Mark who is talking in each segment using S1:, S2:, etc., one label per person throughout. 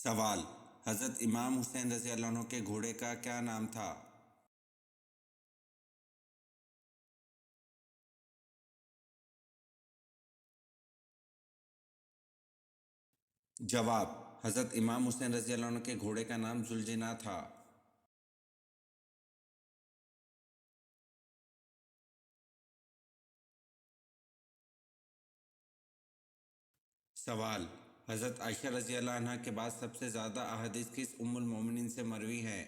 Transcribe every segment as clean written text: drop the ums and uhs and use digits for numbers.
S1: سوال: حضرت امام حسین رضی اللہ عنہ کے گھوڑے کا کیا نام تھا؟ جواب: حضرت امام حسین رضی اللہ عنہ کے گھوڑے کا نام ذوالجناح تھا۔ سوال: حضرت عائشہ رضی اللہ عنہ کے بعد سب سے زیادہ احادیث کس ام المومنین سے مروی ہیں؟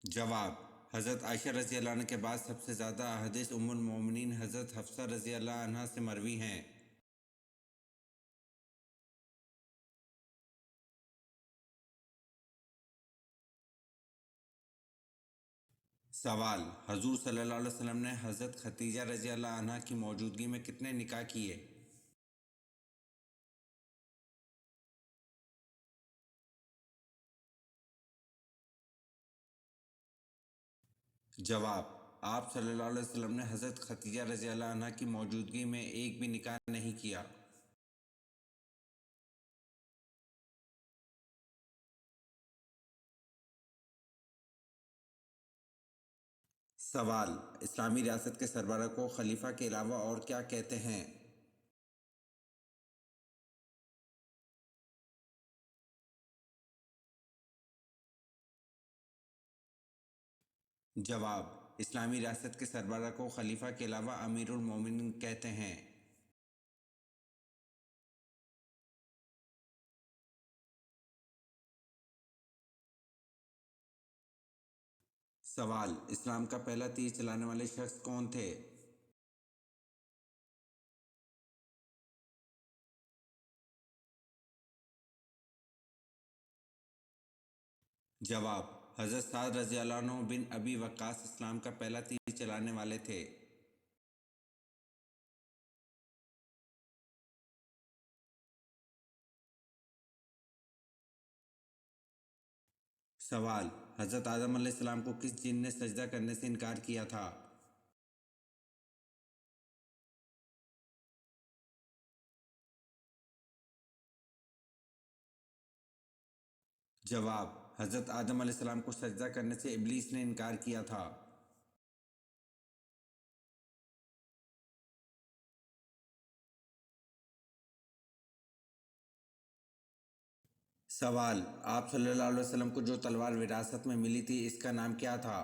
S1: جواب: حضرت عائشہ رضی اللہ عنہ کے بعد سب سے زیادہ احادیث ام المومنین حضرت حفصہ رضی اللہ عنہ سے مروی ہیں۔ سوال: حضور صلی اللہ علیہ وسلم نے حضرت ختیجہ رضی اللہ عنہ کی موجودگی میں کتنے نکاح کیے؟ جواب: آپ صلی اللہ علیہ وسلم نے حضرت ختیجہ رضی اللہ عنہ کی موجودگی میں ایک بھی نکاح نہیں کیا۔ سوال: اسلامی ریاست کے سربراہ کو خلیفہ کے علاوہ اور کیا کہتے ہیں؟ جواب: اسلامی ریاست کے سربراہ کو خلیفہ کے علاوہ امیر المومنین کہتے ہیں۔ سوال: اسلام کا پہلا تیر چلانے والے شخص کون تھے؟ جواب: حضرت سعد رضی اللہ عنہ بن ابی وقاص اسلام کا پہلا تیر چلانے والے تھے۔ سوال: حضرت آدم علیہ السلام کو کس جن نے سجدہ کرنے سے انکار کیا تھا؟ جواب: حضرت آدم علیہ السلام کو سجدہ کرنے سے ابلیس نے انکار کیا تھا۔ سوال: آپ صلی اللہ علیہ وسلم کو جو تلوار وراثت میں ملی تھی اس کا نام کیا تھا؟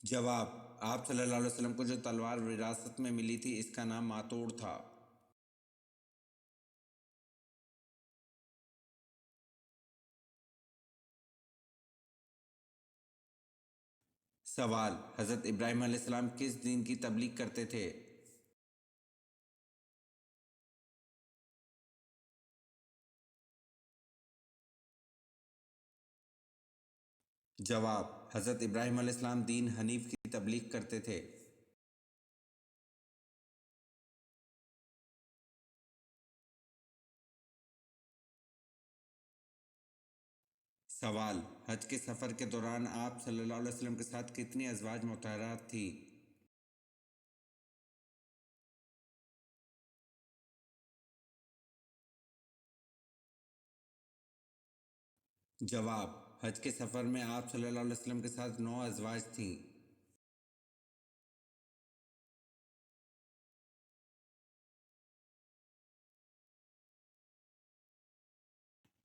S1: جواب: آپ صلی اللہ علیہ وسلم کو جو تلوار وراثت میں ملی تھی اس کا نام ماتوڑ تھا۔ سوال: حضرت ابراہیم علیہ السلام کس دین کی تبلیغ کرتے تھے؟ جواب: حضرت ابراہیم علیہ السلام دین حنیف کی تبلیغ کرتے تھے۔ سوال: حج کے سفر کے دوران آپ صلی اللہ علیہ وسلم کے ساتھ کتنی ازواج مطہرات تھیں؟ جواب: حج کے سفر میں آپ صلی اللہ علیہ وسلم کے ساتھ 9 ازواج تھیں۔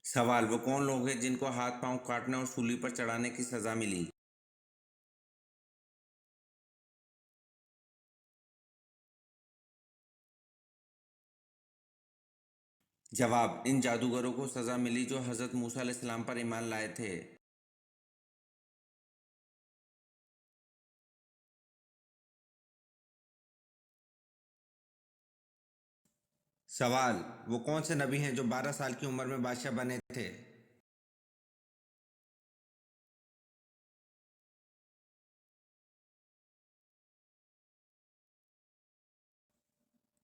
S1: سوال: وہ کون لوگ ہیں جن کو ہاتھ پاؤں کاٹنے اور سولی پر چڑھانے کی سزا ملی؟ جواب: ان جادوگروں کو سزا ملی جو حضرت موسیٰ علیہ السلام پر ایمان لائے تھے۔ سوال: وہ کون سے نبی ہیں جو 12 سال کی عمر میں بادشاہ بنے تھے؟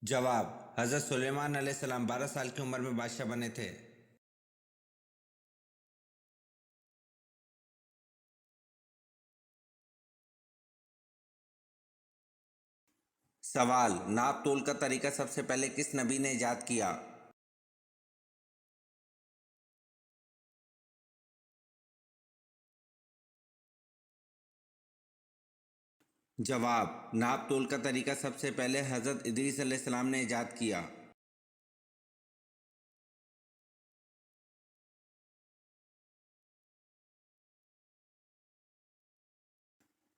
S1: جواب: حضرت سلیمان علیہ السلام 12 سال کی عمر میں بادشاہ بنے تھے؟ سوال، ناپ تول کا طریقہ سب سے پہلے کس نبی نے ایجاد کیا؟ جواب، ناپ تول کا طریقہ سب سے پہلے حضرت ادریس علیہ السلام نے ایجاد کیا۔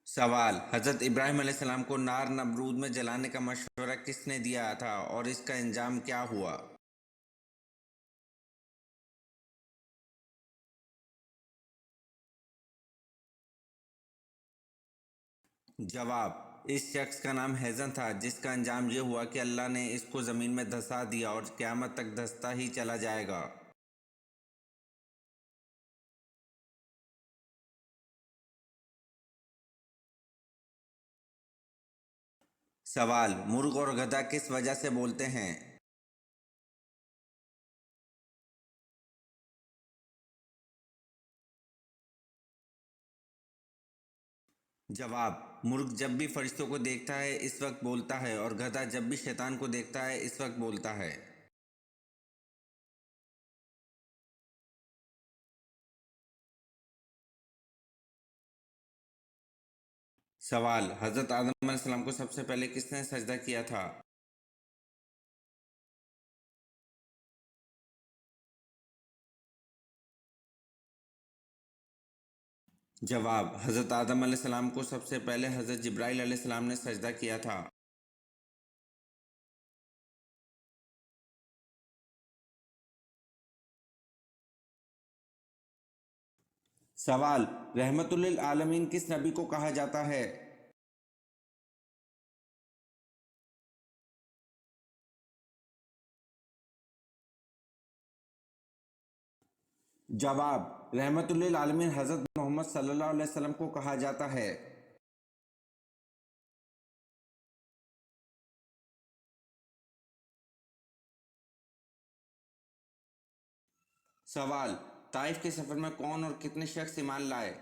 S1: سوال، حضرت ابراہیم علیہ السلام کو نار نمرود میں جلانے کا مشورہ کس نے دیا تھا اور اس کا انجام کیا ہوا؟ جواب، اس شخص کا نام ہیزن تھا جس کا انجام یہ ہوا کہ اللہ نے اس کو زمین میں دھسا دیا اور قیامت تک دھستا ہی چلا جائے گا۔ سوال، مرغ اور گدھا کس وجہ سے بولتے ہیں؟ جواب، مرغ جب بھی فرشتوں کو دیکھتا ہے اس وقت بولتا ہے اور گدھا جب بھی شیطان کو دیکھتا ہے اس وقت بولتا ہے۔ سوال، حضرت آدم علیہ السلام کو سب سے پہلے کس نے سجدہ کیا تھا؟ جواب، حضرت آدم علیہ السلام کو سب سے پہلے حضرت جبرائیل علیہ السلام نے سجدہ کیا تھا۔ سوال، رحمت للعالمین کس نبی کو کہا جاتا ہے؟ جواب، رحمت للعالمین حضرت محمد صلی اللہ علیہ وسلم کو کہا جاتا ہے۔ سوال، طائف کے سفر میں کون اور کتنے شخص ایمان لائے؟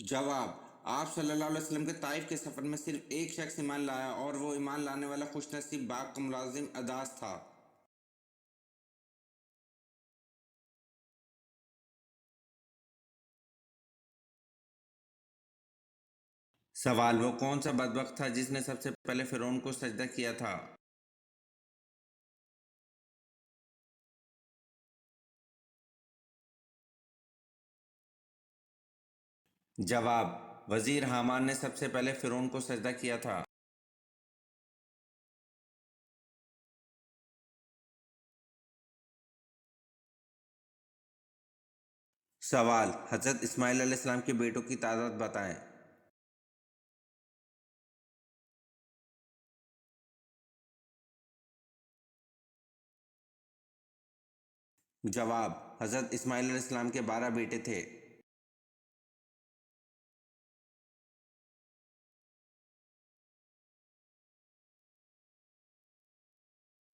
S1: جواب، آپ صلی اللہ علیہ وسلم کے طائف کے سفر میں صرف ایک شخص ایمان لایا اور وہ ایمان لانے والا خوش نصیب باغ کا ملازم اداس تھا۔ سوال، وہ کون سا بدبخت تھا جس نے سب سے پہلے فرعون کو سجدہ کیا تھا؟ جواب، وزیر حامان نے سب سے پہلے فرعون کو سجدہ کیا تھا۔ سوال، حضرت اسماعیل علیہ السلام کے بیٹوں کی تعداد بتائیں۔ جواب، حضرت اسماعیل علیہ السلام کے 12 بیٹے تھے۔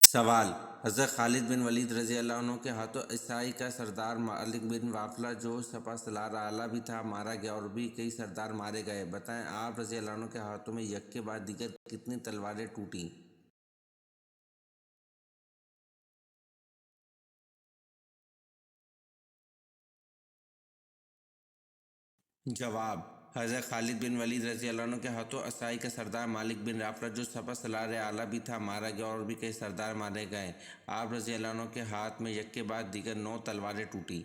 S1: سوال، حضرت خالد بن ولید رضی اللہ عنہ کے ہاتھوں عیسائی کا سردار مالک بن وافلہ جو سپہ سالار اعلیٰ بھی تھا مارا گیا اور بھی کئی سردار مارے گئے، بتائیں آپ رضی اللہ عنہ کے ہاتھوں میں یک کے بعد دیگر کتنی تلواریں ٹوٹیں؟ جواب، حضرت خالد بن ولید رضی اللہ عنہ کے ہاتھوں عیسائی کا سردار مالک بن رافلہ جو سپہ سالار اعلیٰ بھی تھا مارا گیا اور بھی کئی سردار مارے گئے، آپ رضی اللہ عنہ کے ہاتھ میں یک کے بعد دیگر 9 تلواریں ٹوٹیں۔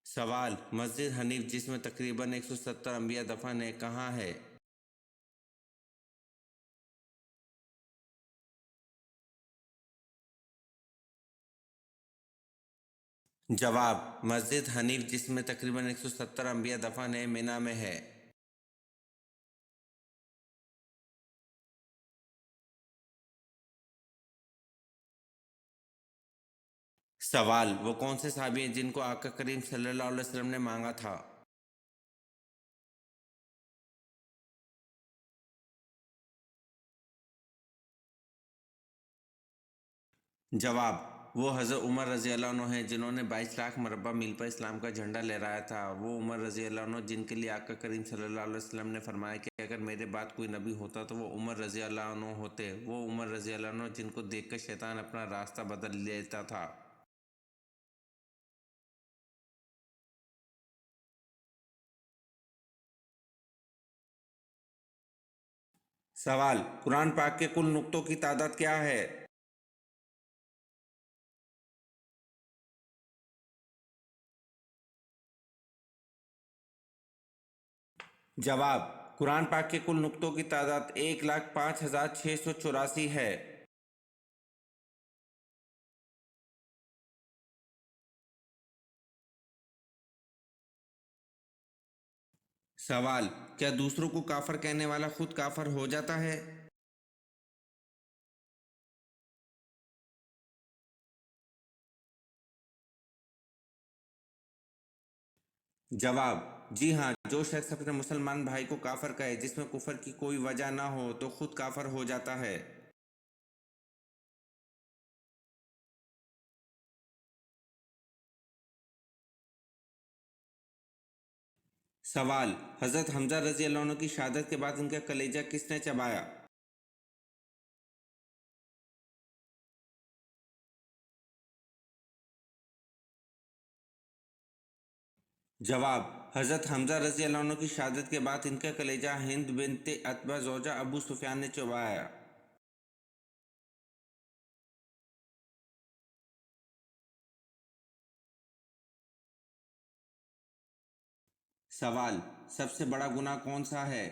S1: سوال، مسجد حنیف جس میں تقریباً 170 انبیاء دفن ہیں کہاں ہے؟ جواب، مسجد حنیف جس میں تقریباً 170 انبیاء دفن ہیں منی میں ہے۔ सवाल, वो कौन से सहाबी हैं जिनको आका करीम सल्लल्लाहु अलैहि वसल्लम ने मांगा था? जवाब, वो हज़रत उमर रज़ी अल्लाह अन्हु हैं जिन्होंने 22 लाख मरबा मील पर इस्लाम का झंडा लहराया था। वो उमर रज़ी अल्लाह अन्हु जिनके लिए आका करीम सल्लल्लाहु अलैहि वसल्लम ने फरमाया कि अगर मेरे बाद कोई नबी होता तो वो उमर रज़ी अल्लाह अन्हु होते। वो उमर रज़ी अल्लाह अन्हु जिनको देखकर शैतान अपना रास्ता बदल लेता था। सवाल, कुरान पाक के कुल नुक्तों की तादाद क्या है? जवाब, कुरान पाक के कुल नुक्तों की तादाद 1,05,684 है। सवाल, क्या दूसरों को काफर कहने वाला खुद काफर हो जाता है? जवाब, जी हाँ, जो शख्स अपने मुसलमान भाई को काफर कहे जिसमें कुफर की कोई वजह ना हो तो खुद काफर हो जाता है। सवाल, हजरत हमजा रजी अल्लाह अन्हु की शहादत के बाद इनका कलेजा किसने चबाया? जवाब, हजरत हमजा रजी अल्लाह अन्हु की शहादत के बाद इनका कलेजा हिंद बिनते अतबा जोजा अबू सुफियान ने चबाया। सवाल, सबसे बड़ा गुनाह कौन सा है?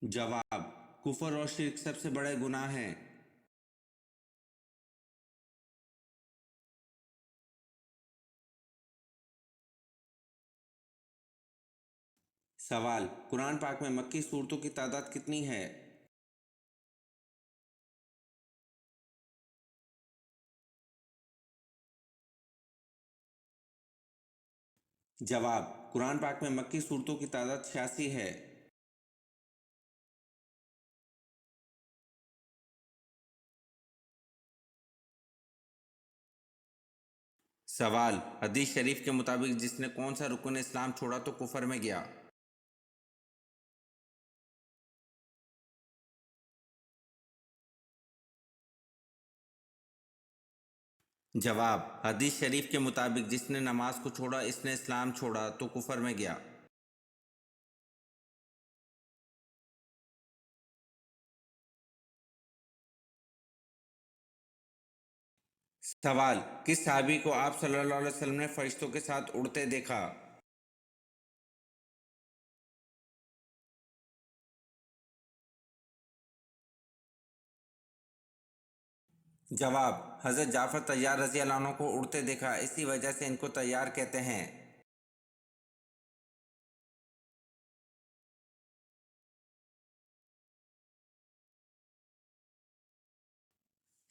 S1: जवाब, कुफर और शिर्क सबसे बड़े गुनाह हैं। सवाल, कुरान पाक में मक्की सूरतों की तादाद कितनी है? जवाब, कुरान पाक में मक्की सूरतों की तादाद 86 है। सवाल, हदीस शरीफ के मुताबिक जिसने कौन सा रुकन इस्लाम छोड़ा तो कुफर में गया? जवाब, हदीस शरीफ के मुताबिक जिसने नमाज को छोड़ा इसने इस्लाम छोड़ा तो कुफर में गया। सवाल, किस सहाबी को आप सल्लल्लाहु अलैहि वसल्लम ने फरिश्तों के साथ उड़ते देखा? जवाब, हजरत जाफर तैयार रजी अल्लाह अन्हु को उड़ते देखा, इसी वजह से इनको तैयार कहते हैं।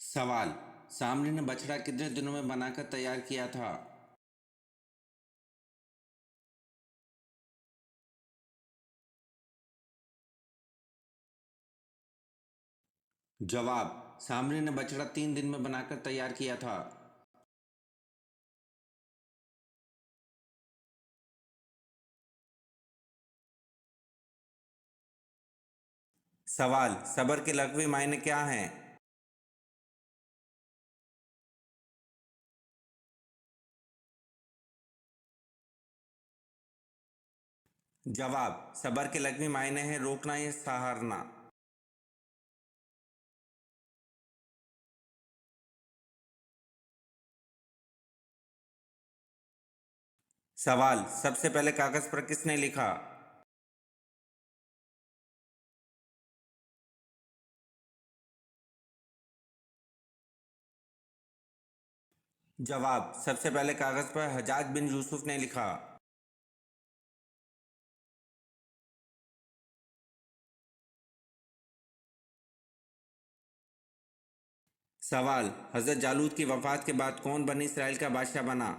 S1: सवाल, सामरी ने बछड़ा कितने दिनों में बनाकर तैयार किया था? जवाब, सामरी ने बछड़ा 3 दिन में बनाकर तैयार किया था। सवाल, सबर के लग़वी मायने क्या हैं? जवाब, सबर के लग़वी मायने हैं रोकना या सहारना। सवाल, सबसे पहले कागज पर किसने लिखा? जवाब, सबसे पहले कागज पर हजाज बिन यूसुफ ने लिखा। سوال: حضرت جالوت کی وفات کے بعد کون بنی اسرائیل کا بادشاہ بنا؟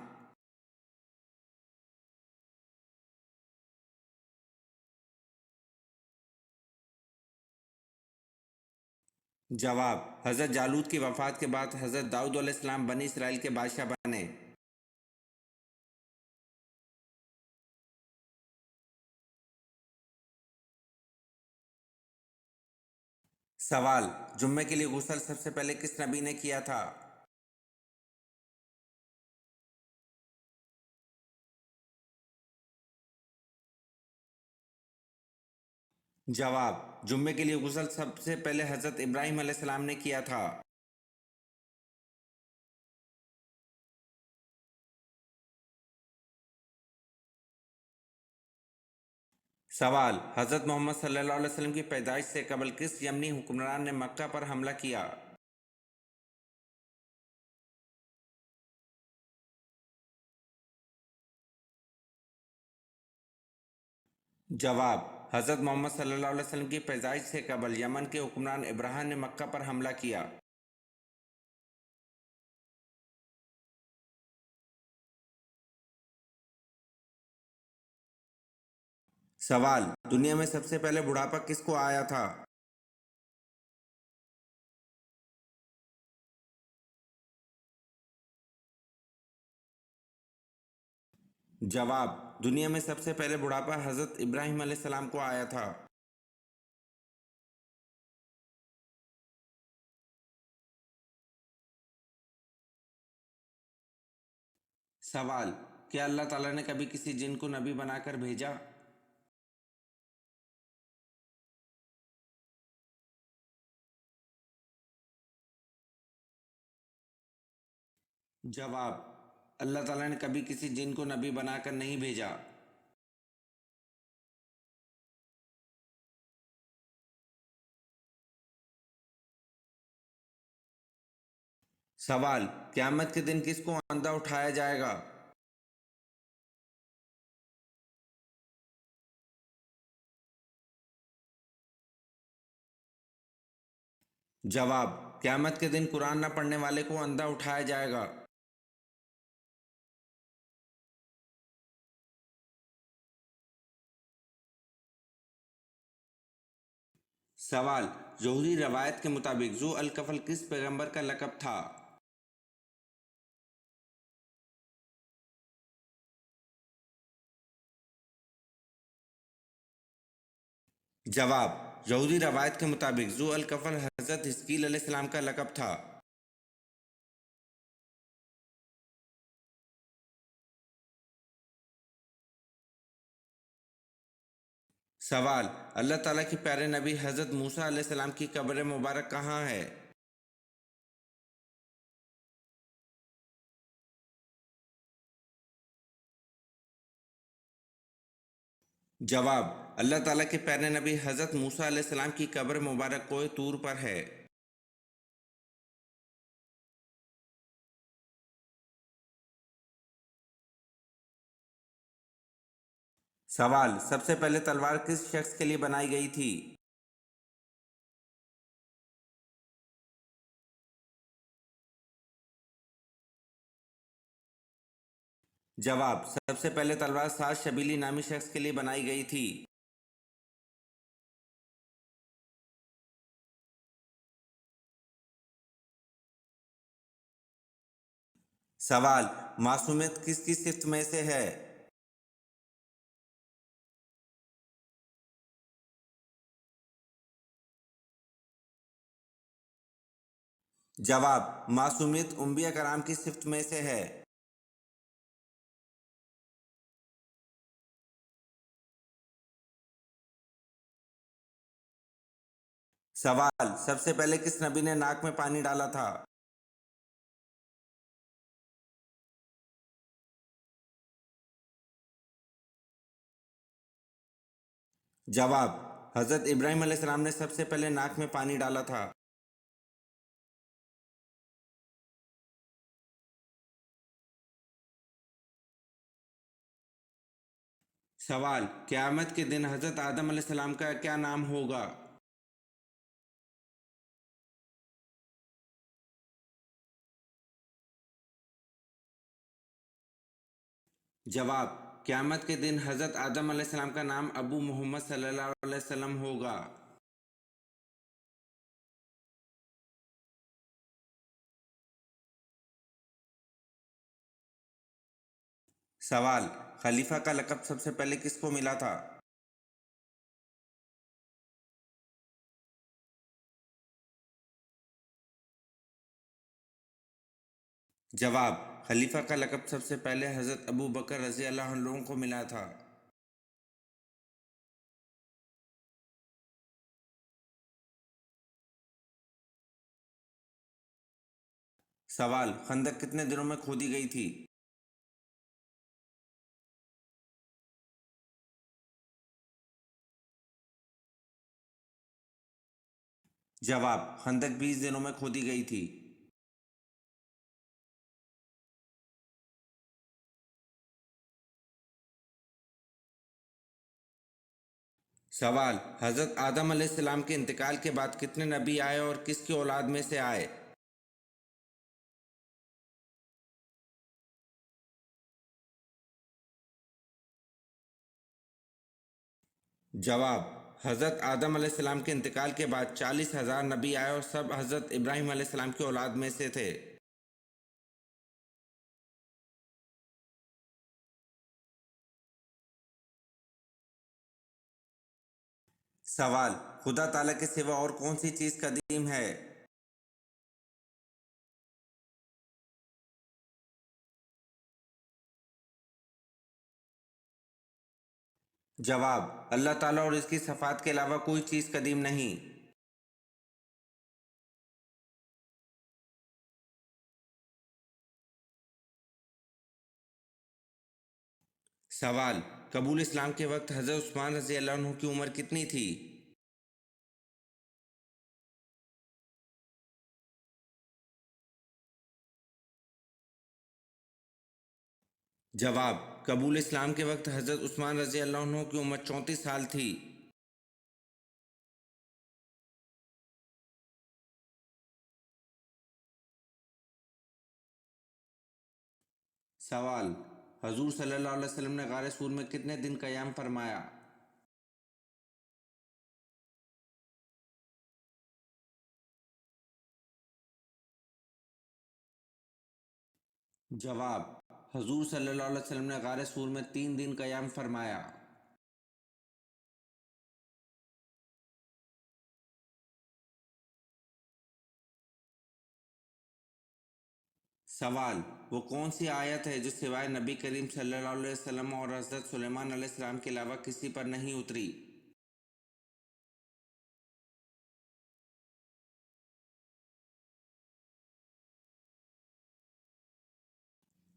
S1: جواب: حضرت جالوت کی وفات کے بعد حضرت داؤد علیہ السلام بنی اسرائیل کے بادشاہ بنے۔ سوال: جمعے کے لیے غسل سب سے پہلے کس نبی نے کیا تھا؟ جواب: جمعے کے لیے غسل سب سے پہلے حضرت ابراہیم علیہ السلام نے کیا تھا۔ سوال: حضرت محمد صلی اللہ علیہ وسلم کی پیدائش سے قبل کس یمنی حکمران نے مکہ پر حملہ کیا؟ جواب: حضرت محمد صلی اللہ علیہ وسلم کی پیدائش سے قبل یمن کے حکمران ابرہہ نے مکہ پر حملہ کیا۔ سوال: دنیا میں سب سے پہلے بڑھاپا کس کو آیا تھا؟ جواب: دنیا میں سب سے پہلے بڑھاپا حضرت ابراہیم علیہ السلام کو آیا تھا۔ سوال: کیا اللہ تعالیٰ نے کبھی کسی جن کو نبی بنا کر بھیجا؟ جواب: اللہ تعالیٰ نے کبھی کسی جن کو نبی بنا کر نہیں بھیجا۔ سوال: قیامت کے دن کس کو اندھا اٹھایا جائے گا؟ جواب: قیامت کے دن قرآن نہ پڑھنے والے کو اندھا اٹھایا جائے گا۔ سوال: یہودی روایت کے مطابق ذو الکفل کس پیغمبر کا لقب تھا؟ جواب: یہودی روایت کے مطابق ذو الکفل حضرت حزقیل علیہ السلام کا لقب تھا۔ سوال: اللہ تعالیٰ کے پیارے نبی حضرت موسیٰ علیہ السلام کی قبر مبارک کہاں ہے؟ جواب: اللہ تعالیٰ کے پیارے نبی حضرت موسیٰ علیہ السلام کی قبر مبارک کوہ طور پر ہے۔ سوال: سب سے پہلے تلوار کس شخص کے لیے بنائی گئی تھی؟ جواب: سب سے پہلے تلوار سعد شبیلی نامی شخص کے لیے بنائی گئی تھی۔ سوال: معصومیت کس کی صفت میں سے ہے؟ جواب: معصومیت انبیاء کرام کی صفت میں سے ہے۔ سوال: سب سے پہلے کس نبی نے ناک میں پانی ڈالا تھا؟ جواب: حضرت ابراہیم علیہ السلام نے سب سے پہلے ناک میں پانی ڈالا تھا۔ سوال: قیامت کے دن حضرت آدم علیہ السلام کا کیا نام ہوگا؟ जवाब, क़यामत के दिन हज़रत आदम अलैहिस्सलाम का नाम अबू मोहम्मद सल्लल्लाहु अलैहि वसल्लम होगा। सवाल, खलीफा का लक़ब सबसे पहले किसको मिला था? जवाब, खलीफा का लक़ब सबसे पहले हज़रत अबू बकर रज़ी अल्लाह अन्हु को मिला था। सवाल, खंदक कितने दिनों में खोदी गई थी? जवाब, खंदक 20 दिनों में खोदी गई थी। सवाल, हज़रत आदम अलैहिस्सलाम के इंतकाल के बाद कितने नबी आए और किसकी औलाद में से आए? जवाब, हज़रत आदम अलैहिस्सलाम के इंतकाल के बाद 40,000 नबी आए और सब हज़रत इब्राहीम अलैहिस्सलाम की औलाद में से थे। सवाल, खुदा ताला के सिवा और कौन सी चीज़ कदीम है? जवाब, अल्लाह ताला और इसकी सफ़ात के अलावा कोई चीज़ कदीम नहीं। सवाल, कबूल इस्लाम के वक्त हज़रत उस्मान रज़ी अल्लाह अन्हु की उम्र कितनी थी? जवाब, कबूल इस्लाम के वक्त हज़रत उस्मान रज़ी अल्लाह अन्हु की उम्र 34 साल थी। सवाल, हजूर सल्लल्लाहु अलैहि वसल्लम ने गारे सूर में कितने दिन क़याम फरमाया? जवाब, हजूर सल्लल्लाहु अलैहि वसल्लम ने गारे सूर में 3 दिन क़याम फरमाया। सवाल, वो कौन सी आयत है जो सिवाय नबी करीम सल्लल्लाहु अलैहि वसल्लम और हज़रत सुलेमान अलैहिस्सलाम के अलावा किसी पर नहीं उतरी?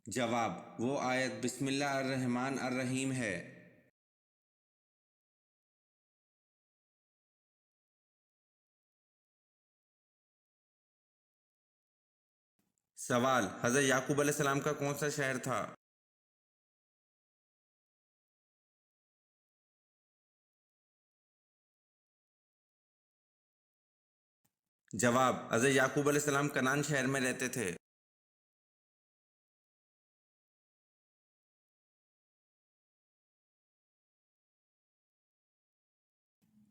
S1: जवाब, वो आयत बिस्मिल्लाह अर् रहमान अर् रहीम है। सवाल, हज़रत याकूब अलैहिस्सलाम का कौन सा शहर था? जवाब, हज़रत याकूब अलैहिस्सलाम कनान शहर में रहते थे।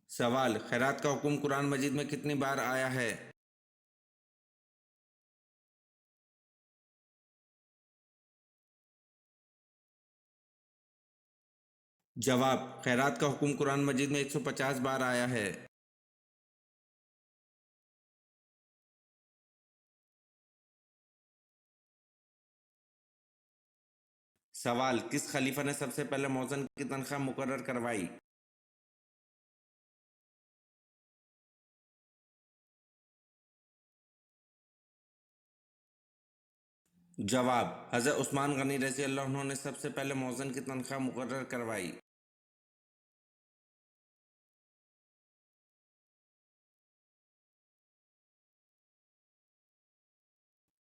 S1: सवाल, खैरात का हुक्म कुरान मजीद में कितनी बार आया है? जवाब, खैरात का हुक्म कुरान मजीद में 150 बार आया है। सवाल, किस खलीफा ने सबसे पहले मौज़न की तनख्वाह मुकर्रर करवाई? जवाब, हज़रत उस्मान गनी रज़ी अल्लाह अन्हु ने सबसे पहले मौज़न की तनख्वाह मुकर्रर करवाई।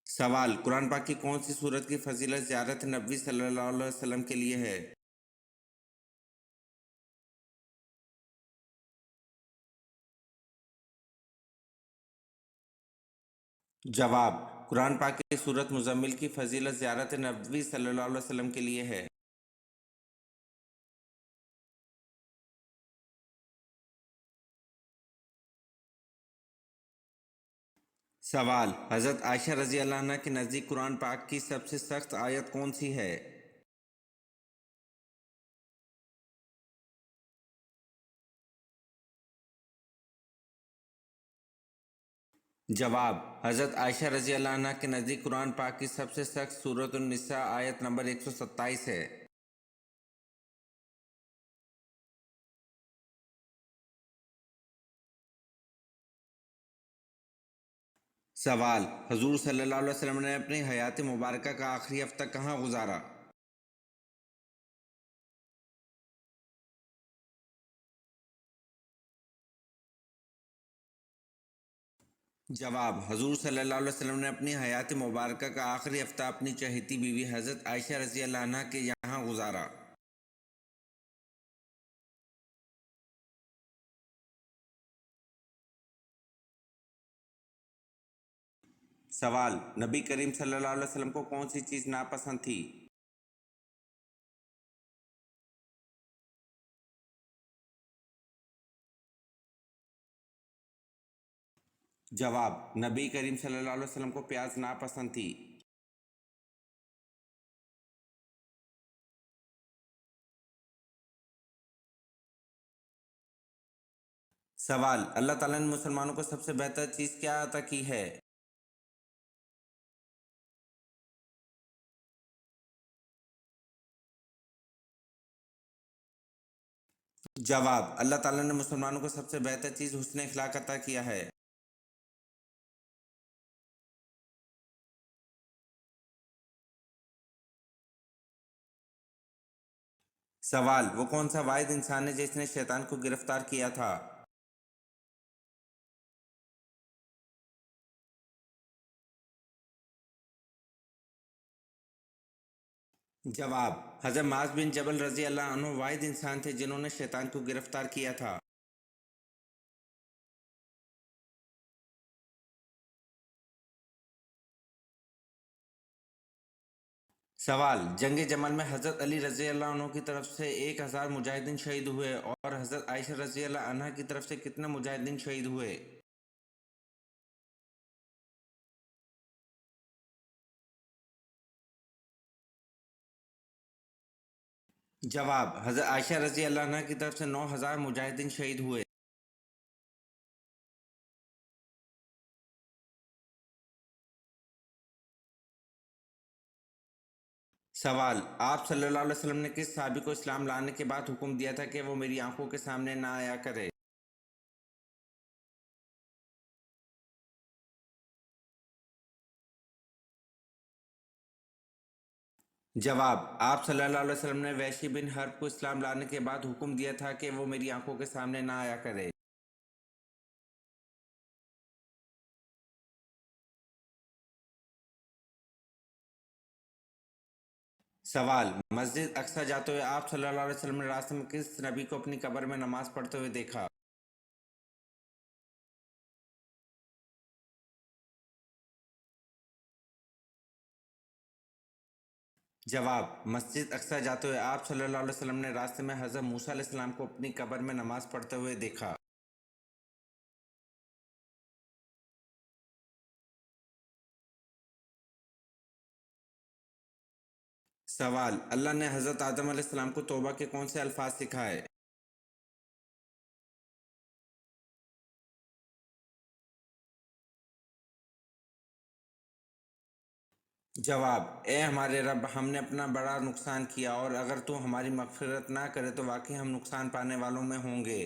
S1: सवाल, कुरान पाक की कौन सी सूरत की फजीलत ज़ियारत नबी सल्लल्लाहु अलैहि वसल्लम के लिए है? जवाब, कुरान पाक की सूरत मुज़म्मिल की फजीलत ज़ियारत नबी सल्लल्लाहु अलैहि वसल्लम के लिए है। सवाल: हज़रत आयशा रज़ी अल्लाह अन्हा के नज़दीक कुरान पाक की सबसे सख्त आयत कौन सी है? जवाब: हज़रत आयशा रज़ी अल्लाह अन्हा के नज़दीक कुरान पाक की सबसे सख्त सूरत उन-निसा आयत नंबर 127 है। सवाल: हुज़ूर सल्लल्लाहु अलैहि वसल्लम ने अपनी हयात मुबारका का आखिरी हफ्ता कहाँ गुजारा? जवाब: हुज़ूर सल्लल्लाहु अलैहि वसल्लम ने अपनी हयात मुबारका का आखिरी हफ्ता अपनी चहेती बीवी हज़रत आयशा रज़ी अल्लाह अन्हा के यहाँ गुजारा। सवाल: नबी करीम सल्लल्लाहु अलैहि वसल्लम को कौन सी चीज़ नापसंद थी? जवाब: नबी करीम सल्लल्लाहु अलैहि वसल्लम को प्याज नापसंद थी। सवाल: अल्लाह ताला ने मुसलमानों को सबसे बेहतर चीज़ क्या अता की है? जवाब: अल्लाह ताला ने मुसलमानों को सबसे बेहतर चीज़ हुस्न अखलाक अता किया है। सवाल: वो कौन सा वाहिद इंसान है जिसने शैतान को गिरफ्तार किया था? जवाब: हज़रत माज़ बिन जबल रज़ी अल्लाह अन्हु वाहिद इंसान थे जिन्होंने शैतान को गिरफ्तार किया था। सवाल: जंग जमल में हज़रत अली रज़ी अल्लाह अन्हु की तरफ से 1000 मुजाहिदीन शहीद हुए और हज़रत आयशा रज़ी अल्लाह अन्हा की तरफ से कितने मुजाहिदीन शहीद हुए? जवाब: हज़रत आयशा रज़ी अल्लाह अन्हा की तरफ से 9000 मुजाहिदीन शहीद हुए। सवाल: आप सल्लल्लाहु अलैहि वसल्लम ने किस सहाबी को इस्लाम लाने के बाद हुक्म दिया था कि वो मेरी आंखों के सामने ना आया करे? जवाब: आप सल्लल्लाहु अलैहि वसल्लम ने वहशी बिन हर्ब को इस्लाम लाने के बाद हुक्म दिया था कि वो मेरी आंखों के सामने ना आया करे। सवाल: मस्जिद अक्सा जाते हुए आप सल्लल्लाहु अलैहि वसल्लम ने रास्ते में किस नबी को अपनी कब्र में नमाज पढ़ते हुए देखा? जवाब: मस्जिद अक्सा जाते हुए आप सल्लल्लाहु अलैहि वसल्लम ने रास्ते में हज़रत मूसा अलैहिस्सलाम को अपनी कब्र में नमाज पढ़ते हुए देखा। सवाल: अल्लाह ने हज़रत आदम अलैहिस्सलाम को तौबा के कौन से अल्फाज सिखाए? जवाब: ए हमारे रब, हमने अपना बड़ा नुकसान किया और अगर तू हमारी मग़फ़िरत ना करे तो वाकई हम नुकसान पाने वालों में होंगे।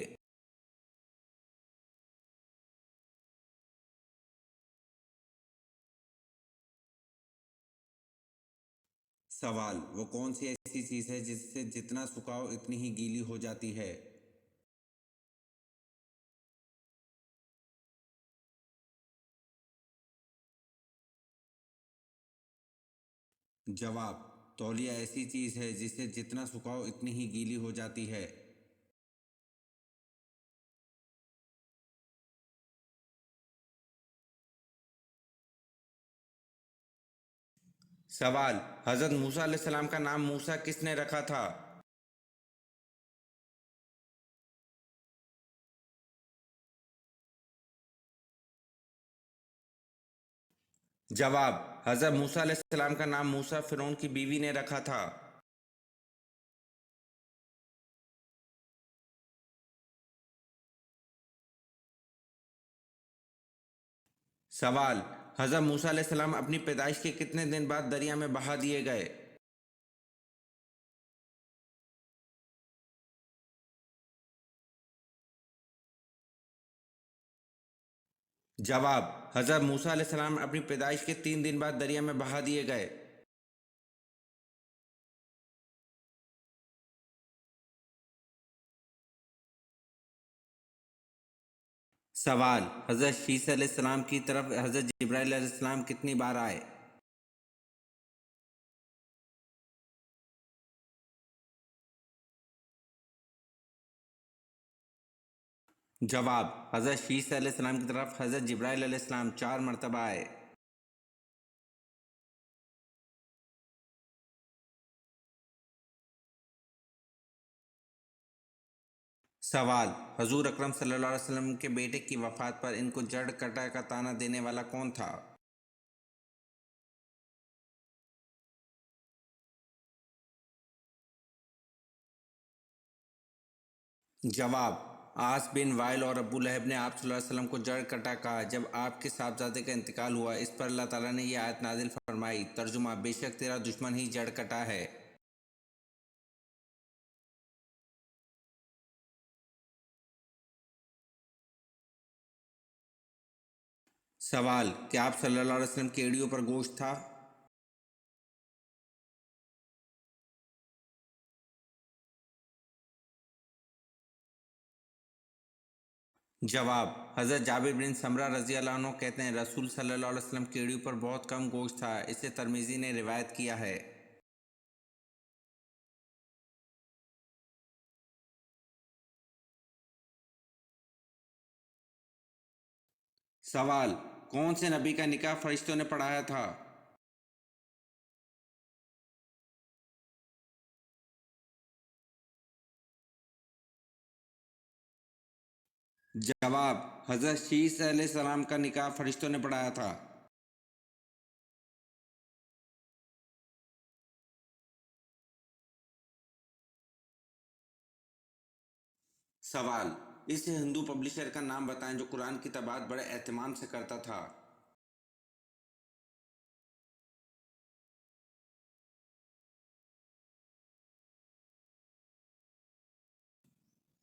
S1: सवाल: वो कौन सी ऐसी चीज़ है जिससे जितना सुखाओ इतनी ही गीली हो जाती है? जवाब: तौलिया ऐसी चीज़ है जिसे जितना सुखाओ इतनी ही गीली हो जाती है। सवाल: हज़रत मूसा अलैहिस्सलाम का नाम मूसा किसने रखा था? जवाब: हज़रत मूसा अलैहिस्सलाम का नाम मूसा फ़िरौन की बीवी ने रखा था। सवाल: हज़रत मूसा अलैहिस्सलाम अपनी पैदाइश के कितने दिन बाद दरिया में बहा दिए गए? जवाब: हज़रत मूसा अलैहिस्सलाम अपनी पैदाइश के 3 दिन बाद दरिया में बहा दिए गए। सवाल: हज़रत शीस अलैहिस्सलाम की तरफ हज़रत जिब्राइल अलैहिस्सलाम कितनी बार आए? जवाब: हज़रत शीस अलैहिस्सलाम की तरफ हज़रत जिब्राइल अलैहिस्सलाम 4 मरतबा आए। सवाल: हजूर अकरम सल्लल्लाहु अलैहि वसल्लम के बेटे की वफ़ात पर इनको जड़ कटा का ताना देने वाला कौन था? जवाब: आस बिन वाइल और अबू लहब ने आप सल्लल्लाहु अलैहि वसल्लम को जड़ कटा कहा जब आपके साहबजादे का इंतकाल हुआ। इस पर अल्लाह ताला ने यह आयत नाजिल फरमाई। तर्जुमा: बेशक तेरा दुश्मन ही जड़ कटा है। सवाल: क्या आप सल्लल्लाहु अलैहि वसल्लम की एड़ियों पर गोश्त था? जवाब: हज़रत जाबिर बिन समरा रज़ी अल्लाह अन्हु कहते हैं, रसूल सल्लल्लाहु अलैहि वसल्लम की एड़ियों पर बहुत कम गोश्त था। इसे तिरमिज़ी ने रिवायत किया है। सवाल: कौन से नबी का निकाह फरिश्तों ने पढ़ाया था? जवाब: हज़रत शीस अलैहिस्सलाम का निकाह फरिश्तों ने पढ़ाया था। सवाल: इस हिंदू पब्लिशर का नाम बताएं जो कुरान की तबाअत बड़े एहतमाम से करता था।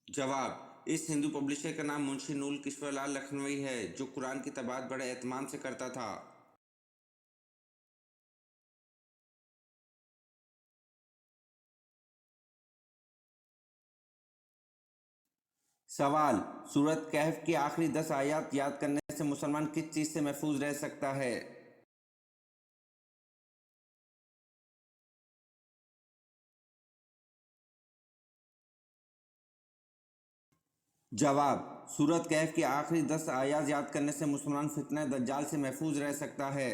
S1: जवाब: इस हिंदू पब्लिशर का नाम मुंशी नूल किशोरलाल लखनवी है जो कुरान की तबाअत बड़े एहतमाम से करता था। सवाल: सूरत कहफ की आखिरी 10 आयत याद करने से मुसलमान किस चीज़ से महफूज रह सकता है? जवाब: सूरत कहफ की आखिरी 10 आयत याद करने से मुसलमान फितना दज्जाल से महफूज रह सकता है।